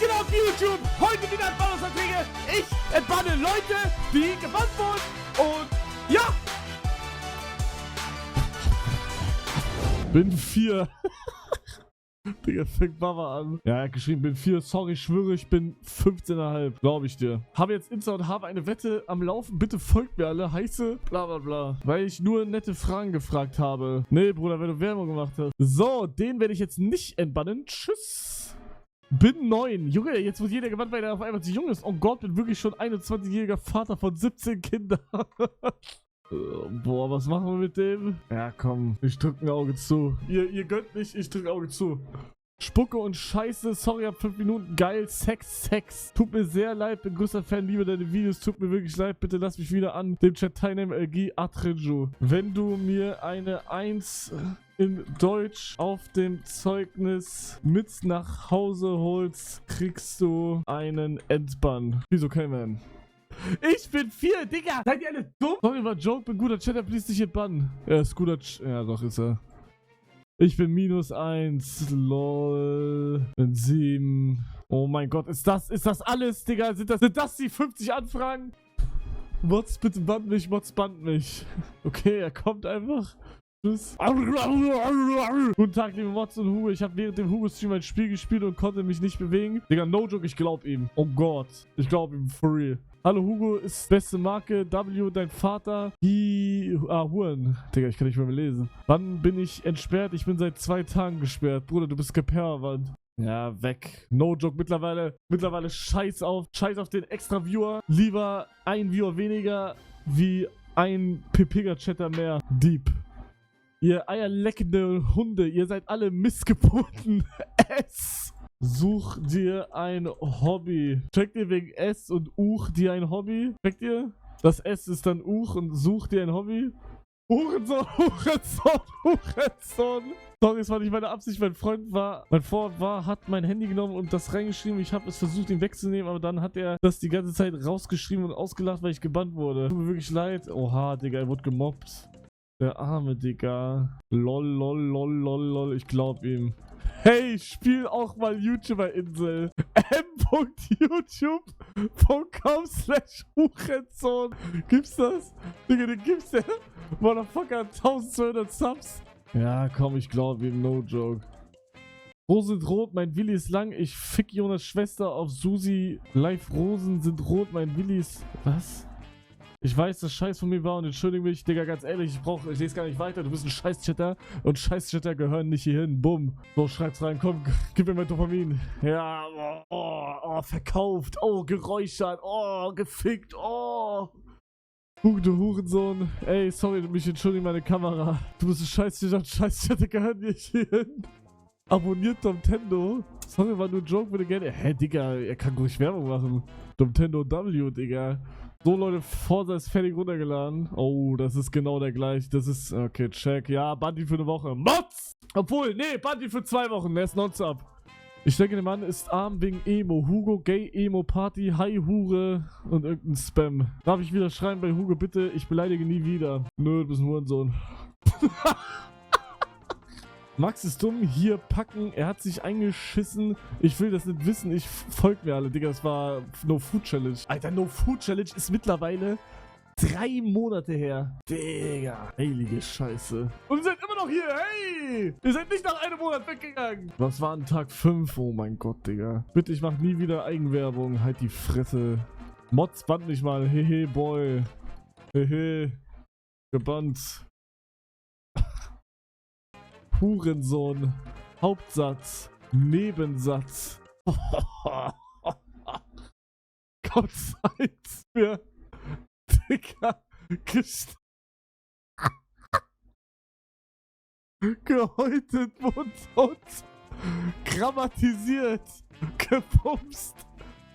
geht auf YouTube? Heute wieder Entbannungsverträge. Ich entbanne Leute, die gebannt wurden. Und ja. Bin 4. Digga, fängt Mama an. Ja, er hat geschrieben, bin 4. Sorry, ich schwöre, ich bin 15,5. Glaube ich dir. Habe jetzt Insta und habe eine Wette am Laufen. Bitte folgt mir alle. Heiße bla bla bla. Weil ich nur nette Fragen gefragt habe. Nee, Bruder, wenn du Werbung gemacht hast. So, den werde ich jetzt nicht entbannen. Tschüss. Bin 9. Junge, jetzt wird jeder gebannt, weil er auf einmal zu jung ist. Oh Gott, bin wirklich schon 21-jähriger Vater von 17 Kindern. Boah, was machen wir mit dem? Ja, komm. Ich drück ein Auge zu. Ihr gönnt nicht, ich drück ein Auge zu. Spucke und Scheiße. Sorry, ab 5 Minuten. Geil. Sex. Tut mir sehr leid. Bin größter Fan. Liebe deine Videos. Tut mir wirklich leid. Bitte lass mich wieder an dem Chat teilnehmen. LG Atreju. Wenn du mir eine 1 in Deutsch auf dem Zeugnis mit nach Hause holst, kriegst du einen Endbann. Wieso kein Man? Ich bin 4, Digga! Seid ihr alle dumm? Sorry, war Joke, bin guter Chatter, please nicht entbannen. Er ist guter Ja, doch, ist er. Ich bin -1, lol. Bin 7. Oh mein Gott, ist das alles, Digga? Sind das die 50 Anfragen? Mods, bitte bannt mich, Mods, bannt mich. Okay, er kommt einfach. Tschüss. Guten Tag, liebe Mods und Hugo. Ich habe während dem Hugo-Stream ein Spiel gespielt und konnte mich nicht bewegen. Digga, no joke, ich glaub ihm. Oh Gott. Ich glaub ihm, for real. Hallo Hugo, ist beste Marke. W, dein Vater. Huren. Digga, ich kann nicht mehr lesen. Wann bin ich entsperrt? Ich bin seit 2 Tagen gesperrt. Bruder, du bist geperrt. Ja, weg. No joke. Mittlerweile scheiß auf den extra Viewer. Lieber ein Viewer weniger wie ein Pepega-Chatter mehr. Deep. Ihr eierleckende Hunde, ihr seid alle missgeboten. S. Such dir ein Hobby. Checkt ihr wegen S und Uch dir ein Hobby? Checkt ihr? Das S ist dann Uch und such dir ein Hobby. Hurensohn. Sorry, es war nicht meine Absicht. Mein Freund hat mein Handy genommen und das reingeschrieben. Ich habe es versucht, ihn wegzunehmen, aber dann hat er das die ganze Zeit rausgeschrieben und ausgelacht, weil ich gebannt wurde. Tut mir wirklich leid. Oha, Digga, er wurde gemobbt. Der arme Digga. Lol. Ich glaub ihm. Hey, spiel auch mal YouTuber-Insel. m.youtube.com/Hurensohn. Gibt's das? Digga, den gibt's ja. Motherfucker, 1200 Subs. Ja, komm, ich glaub ihm. No joke. Rosen sind rot, mein Willi ist lang. Ich fick Jonas Schwester auf Susi. Live Rosen sind rot, mein Willi ist... Was? Ich weiß, dass Scheiß von mir war und entschuldige mich, Digga, ganz ehrlich, ich lese gar nicht weiter, du bist ein Scheiß-Chatter und Scheiß-Chatter gehören nicht hierhin, bumm. So, schreib's rein, komm, gib mir mein Dopamin. Ja, verkauft, geräuchert, gefickt, du Hurensohn. Ey, sorry, mich entschuldige meine Kamera. Du bist ein Scheiß-Chatter und Scheiß-Chatter gehören nicht hierhin. Abonniert Domtendo. Sorry, war nur ein Joke, würde gerne... Hä, Digga, er kann ruhig Werbung machen. Domtendo W, Digga. So, Leute, Forza ist fertig runtergeladen. Oh, das ist genau der gleiche. Das ist... Okay, check. Ja, Bundy für eine Woche. Mods! Obwohl, nee, Bundy für 2 Wochen. Der ist nonstop. Ich denke, der Mann ist arm wegen Emo. Hugo, Gay, Emo, Party, Hi, Hure und irgendein Spam. Darf ich wieder schreien bei Hugo, bitte? Ich beleidige nie wieder. Nö, du bist ein Hurensohn. Max ist dumm, hier packen, er hat sich eingeschissen. Ich will das nicht wissen, folgt mir alle, Digga, das war No Food Challenge. Alter, No Food Challenge ist mittlerweile 3 Monate her. Digga, heilige Scheiße. Und ihr seid immer noch hier, hey! Ihr seid nicht nach einem Monat weggegangen. Was war an Tag 5? Oh mein Gott, Digga. Bitte, ich mach nie wieder Eigenwerbung. Halt die Fresse. Mods bannt mich mal, hehe, boy. Hehe. Gebannt. Hurensohn. Hauptsatz. Nebensatz. Gott sei's mir. Digga. Gehäutet, mundtot. Grammatisiert. Gepumst.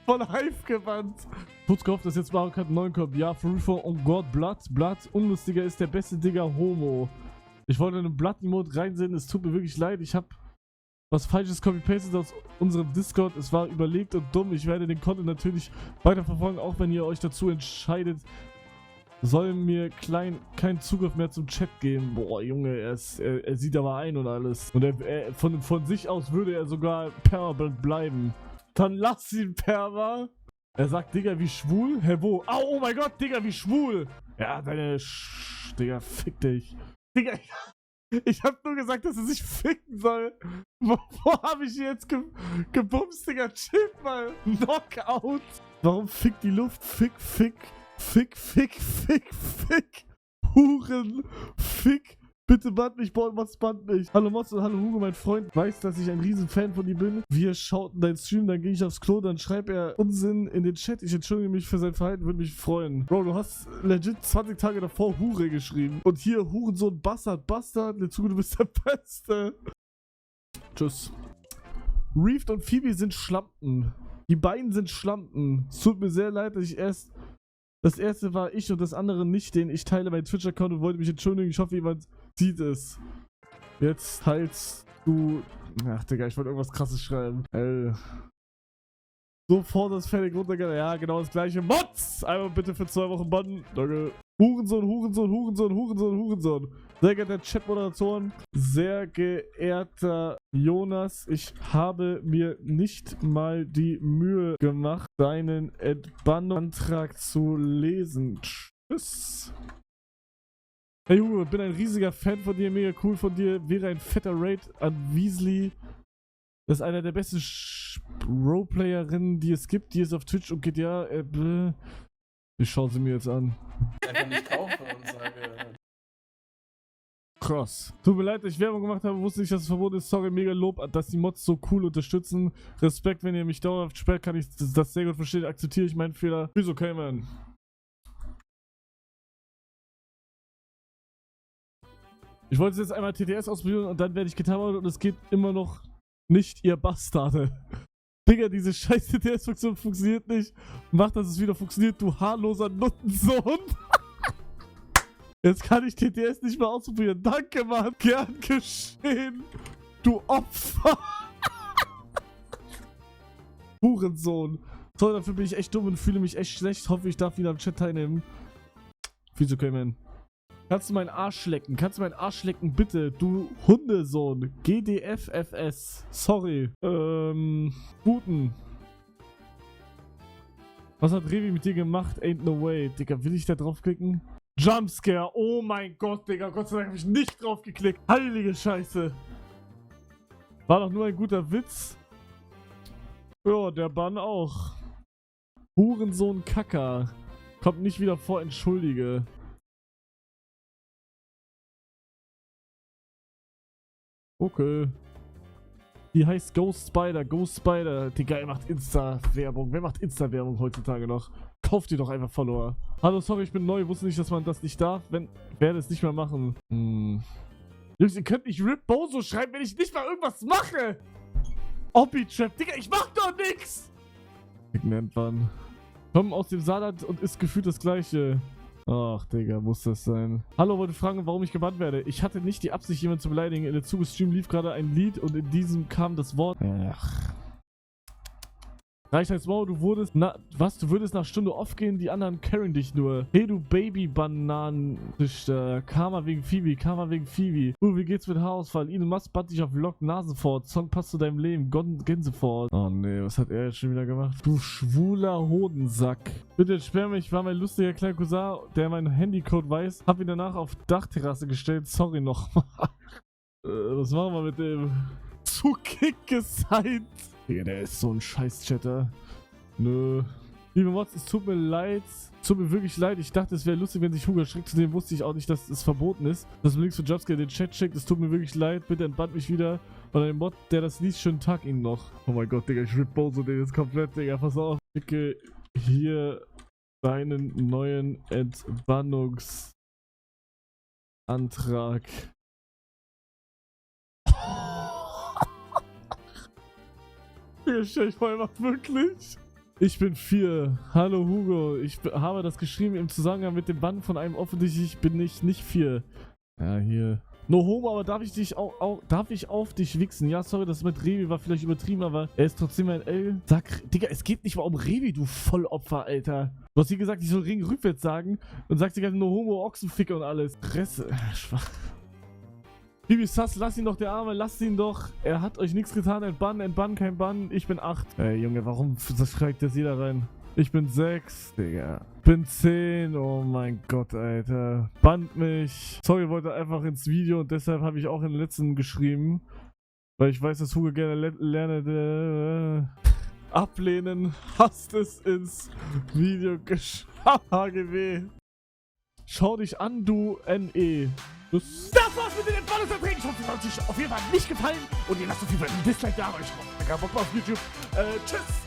Von Hive gewandt. Kurz gehofft, dass jetzt Mario Kart 9 kommt. Ja, Free oh Gott, Blatt. Unlustiger ist der beste Digga Homo. Ich wollte einen Blood-Emote reinsenden, es tut mir wirklich leid, ich habe was Falsches copy-pasted aus unserem Discord, es war überlegt und dumm, ich werde den Content natürlich weiterverfolgen, auch wenn ihr euch dazu entscheidet, soll mir kein Zugriff mehr zum Chat geben. Boah, Junge, er sieht aber ein und alles. Und von sich aus würde er sogar permanent bleiben. Dann lass ihn, Perma. Er sagt, Digga, wie schwul? Hä, wo? Oh mein Gott, Digga, wie schwul? Ja, Digga, fick dich. Digga, ich hab nur gesagt, dass er sich ficken soll. Wo hab ich jetzt gebumst, Digga? Chill mal. Knockout. Warum fickt die Luft? Fick. Huren. Fick. Bitte band mich, Mods, band mich. Hallo Mods und hallo Hugo, mein Freund. Weiß, dass ich ein riesen Fan von dir bin. Wir schauten deinen Stream, dann gehe ich aufs Klo, dann schreibt er Unsinn in den Chat. Ich entschuldige mich für sein Verhalten, würde mich freuen. Bro, du hast legit 20 Tage davor Hure geschrieben. Und hier Hurensohn, Bastard, Lezugo, du bist der Beste. Tschüss. Reefed und Phoebe sind Schlampen. Die beiden sind Schlampen. Es tut mir sehr leid, dass ich erst... Das erste war ich und das andere nicht, den ich teile meinen Twitch-Account und wollte mich entschuldigen. Ich hoffe, jemand sieht es. Jetzt teilst du... Ach, Digga, ich wollte irgendwas Krasses schreiben. Sofort das fertig runtergehen. Ja, genau das gleiche. Mods! Einmal bitte für 2 Wochen bannen. Danke. Hurensohn. Sehr geehrter Chat-Moderatoren, sehr geehrter Jonas, ich habe mir nicht mal die Mühe gemacht, deinen Entbannungsantrag zu lesen. Tschüss. Hey Hugo, ich bin ein riesiger Fan von dir, mega cool von dir. Wäre ein fetter Raid an Weasley. Das ist einer der besten Roleplayerinnen, die es gibt. Die ist auf Twitch und GTA. Ich schaue sie mir jetzt an. Einfach nicht kaufe und sage. Krass. Tut mir leid, dass ich Werbung gemacht habe, wusste nicht, dass es verboten ist. Sorry, mega Lob, dass die Mods so cool unterstützen. Respekt, wenn ihr mich dauerhaft sperrt, kann ich das sehr gut verstehen. Akzeptiere ich meinen Fehler. Ist okay, man. Ich wollte jetzt einmal TTS ausprobieren und dann werde ich getimert und es geht immer noch nicht, ihr Bastarde. Digga, diese scheiß TTS-Funktion funktioniert nicht. Mach, dass es wieder funktioniert, du haarloser Nuttensohn. Jetzt kann ich TTS nicht mehr ausprobieren. Danke, Mann. Gern geschehen. Du Opfer. Hurensohn. Toll, dafür bin ich echt dumm und fühle mich echt schlecht. Hoffe, ich darf wieder am Chat teilnehmen. Viel zu okay, man. Kannst du meinen Arsch lecken? Bitte, du Hundesohn. GDFFS. Sorry. Guten. Was hat Revi mit dir gemacht? Ain't no way. Digga, will ich da draufklicken? Jumpscare. Oh mein Gott, Digga. Gott sei Dank habe ich nicht drauf geklickt. Heilige Scheiße. War doch nur ein guter Witz. Ja, der Bann auch. Hurensohn Kacker. Kommt nicht wieder vor, entschuldige. Okay. Die heißt Ghost Spider. Digga, er macht Insta-Werbung. Wer macht Insta-Werbung heutzutage noch? Kauft ihr doch einfach Follower. Hallo, sorry, ich bin neu. Wusste nicht, dass man das nicht darf. Werde es nicht mehr machen. Jungs, ihr könnt nicht Rip Bozo schreiben, wenn ich nicht mal irgendwas mache. Obi-Trap. Digga, ich mach doch nix. Nennt man. Kommen aus dem Saarland und ist gefühlt das Gleiche. Ach, Digga, muss das sein. Hallo, wollte fragen, warum ich gebannt werde. Ich hatte nicht die Absicht, jemanden zu beleidigen. In der Zuge-Stream lief gerade ein Lied und in diesem kam das Wort. Ach. Reicht als Maul, du würdest nach Stunde off gehen, die anderen carryen dich nur. Hey, du Baby-Bananen-Züchter. Karma wegen Phoebe. Wie geht's mit Haarausfall? Elon Musk bannt dich auf Lock, Nasenfort. Song passt zu deinem Leben. Gänsefort. Oh nee, was hat er jetzt schon wieder gemacht? Du schwuler Hodensack. Bitte sperr mich, war mein lustiger kleiner Cousin, der meinen Handycode weiß. Hab ihn danach auf Dachterrasse gestellt. Sorry nochmal. Was machen wir mit dem? Zu Kick gesigned. Digga, der ist so ein Scheiß-Chatter. Nö. Liebe Mods, es tut mir leid. Es tut mir wirklich leid. Ich dachte, es wäre lustig, wenn sich Hugo erschreckt. Zudem wusste ich auch nicht, dass es verboten ist. Dass man links für Jumpscare den Chat checkt. Es tut mir wirklich leid. Bitte entbannt mich wieder. Und ein Mod, der das liest, schönen Tag Ihnen noch. Oh mein Gott, Digga, ich rip Bozo den jetzt komplett, Digga. Pass auf. Ich schicke hier deinen neuen Entbannungsantrag. Ich macht wirklich. Ich bin 4. Hallo Hugo. Ich habe das geschrieben im Zusammenhang mit dem Bann von einem offensichtlich bin ich nicht 4. Ja, hier. No homo, aber darf ich auf dich wichsen? Ja, sorry, das mit Revi war vielleicht übertrieben, aber er ist trotzdem ein L. Sag, Digga, es geht nicht mal um Revi, du Vollopfer, Alter. Du hast hier gesagt, ich soll Ring rückwärts sagen und sagst die ganze No homo, Ochsenficker und alles. Presse. Schwach. Bibi Sass, lass ihn doch, der Arme, lasst ihn doch. Er hat euch nichts getan, entbannen, kein Bann. Ich bin 8. Ey, Junge, warum schreibt das jeder rein? Ich bin 6, Digga. Bin 10, oh mein Gott, Alter. Bannt mich. Sorry, wollte einfach ins Video und deshalb habe ich auch in den letzten geschrieben. Weil ich weiß, dass Hugo gerne lernt. Ablehnen, hasst es ins Video geschafft. HGW. Schau dich an, du NE. Das war's mit den Bonusanträgen. Ich hoffe, es hat euch auf jeden Fall nicht gefallen. Und ihr lasst auf jeden Fall ein Dislike da, aber ich hab Bock auf YouTube. Tschüss.